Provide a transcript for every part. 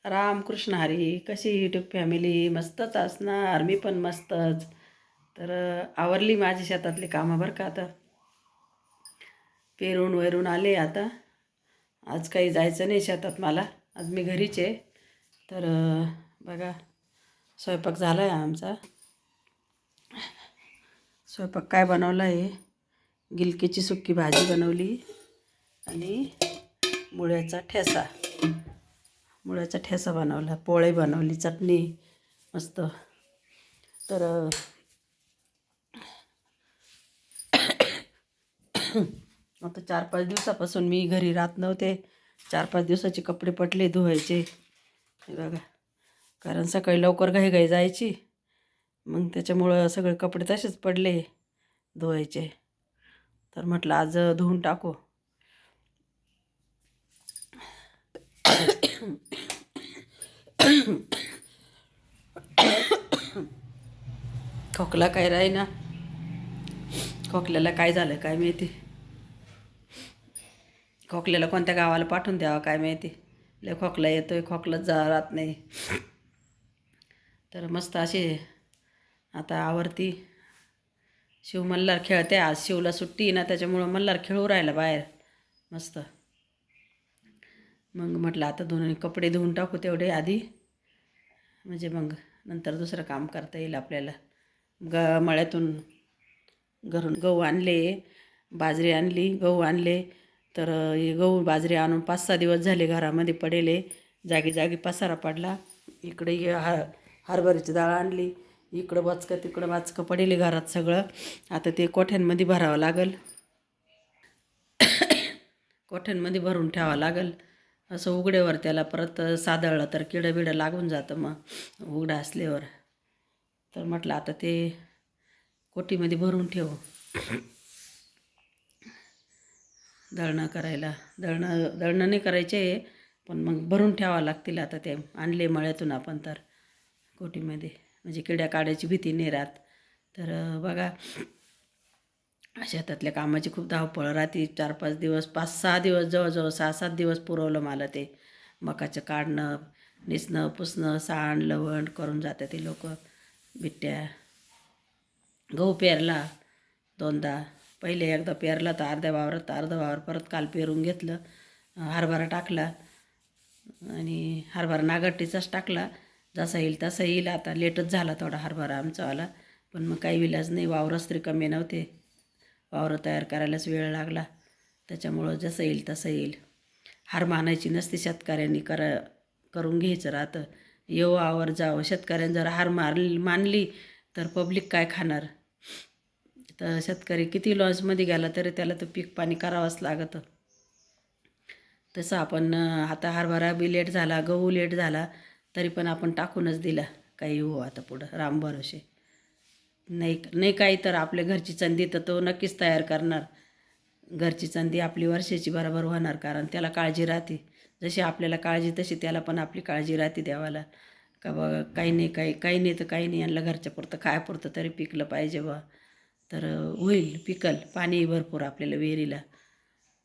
रामकृष्ण हरी. कशी YouTube family? मस्तच असणार, मी पण मस्तच. तर आवरली माझी शेतातली कामं बरं का. आता पेरून वैरून आले. आता आज काही जायचं नाही शेतात मला, आज मी घरीच आहे. तर बघा, स्वयंपाक झाला आहे आमचा. स्वयंपाक काय बनवला आहे? गिलकीची सुक्की भाजी बनवली आणि मुळ्याचा ठेसा बनवला, पोळी बनवली, चटणी मस्त. तर आता 4-5 दिवसापासून मी घरी राहत नव्हते. 4-5 दिवसाचे कपडे पडले धुवायचे. हे बघा, कारण सकाळी लवकर घाई जायची, मग त्याच्यामुळं सगळे कपडे तसेच पडले धुवायचे. तर म्हटलं आज धुवून टाकू. खोकला काय राहीना, खोकल्याला काय झालं काय माहिती. खोकल्याला कोणत्या गावाला पाठवून द्यावा काय माहिती. लय खोकला येतोय, खोकलाच राहत नाही. तर मस्त असे आता आवरती. शिव मल्हार खेळते. आज शिवला सुट्टी आहे ना, त्याच्यामुळं मल्हार खेळू राहिला बाहेर मस्त. मग म्हटलं आता कपडे धुवून टाकू तेवढे आधी, म्हणजे मग नंतर दुसरं काम करता येईल आपल्याला. मळ्यातून घरून गहू आणले, बाजरी आणली, गहू आणले. तर हे गहू बाजरी आणून 5-6 दिवस झाले घरामध्ये पडेले. जागी जागी पसारा पडला. इकडे हरभऱ्याची डाळ आणली, इकडं वाचकं तिकडं वाचकं पडेले घरात सगळं. आता ते कोठ्यांमध्ये भरावं लागल, कोठ्यांमध्ये भरून ठेवावं लागल. असं उघड्यावर त्याला परत सादळलं तर किडं बिडं लागून जातं मग उघडं असल्यावर. तर म्हटलं आता ते कोठीमध्ये भरून ठेवू. दळणं नाही करायचे, पण मग भरून ठेवावं लागतील. आता ते आणले मळ्यातून आपण तर कोठीमध्ये, म्हणजे किड्या काढायची भीती नाही राहत. तर बघा, शेतातल्या कामाची खूप धावपळ राहते. 4-5 दिवस, 5-6 दिवस, जवळजवळ 6-7 दिवस पुरवलं मला ते मकाचं काढणं, निसणं, पुसणं, सांड लवण करून जाते ते लोक. बिट्ट्या गहू पेरला 2दा. पहिले एकदा पेरला तर अर्ध्या वावरात, अर्धा वावर परत काल पेरून घेतलं. हरभरा टाकला आणि हरभरा नागट्टीचाच टाकला. जसा येईल तसा येईल. आता लेटच झाला थोडा हरभरा आमचावाला, पण मग काही विलाज नाही, वावरच रिकामे नव्हते. वावरं तयार करायलाच वेळ लागला, त्याच्यामुळं जसं येईल तसं येईल. हार मानायची नसते शेतकऱ्यांनी, करून घ्यायचं राहतं. येऊ आवर जावं. शेतकऱ्यांनी जर हार मानली तर पब्लिक काय खाणार. तर शेतकरी किती लॉसमध्ये गेला तरी त्याला तर पीक पाणी करावंच लागतं. तसं आपण आता हरभरा बी लेट झाला, गहू लेट झाला, तरी पण आपण टाकूनच दिला. काही हो आता पुढं राम भरोसे. नाही काही तर आपल्या घरची चंदी तर तो नक्कीच तयार करणार. घरची चंदी आपली वर्षाची बरोबर होणार, कारण त्याला काळजी राहते. जशी आपल्याला काळजी तशी त्याला पण आपली काळजी राहते देवाला. का बा काही नाही तर काही नाही, यांना घरच्या पुरतं खायापुरतं तरी पिकलं पाहिजे बा. तर होईल, पिकल. पाणी भरपूर आपल्याला विहिरीला,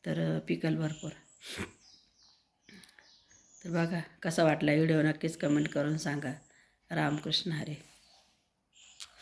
तर पिकल भरपूर. तर बघा कसा वाटला व्हिडिओ, नक्कीच कमेंट करून सांगा. रामकृष्ण हरी.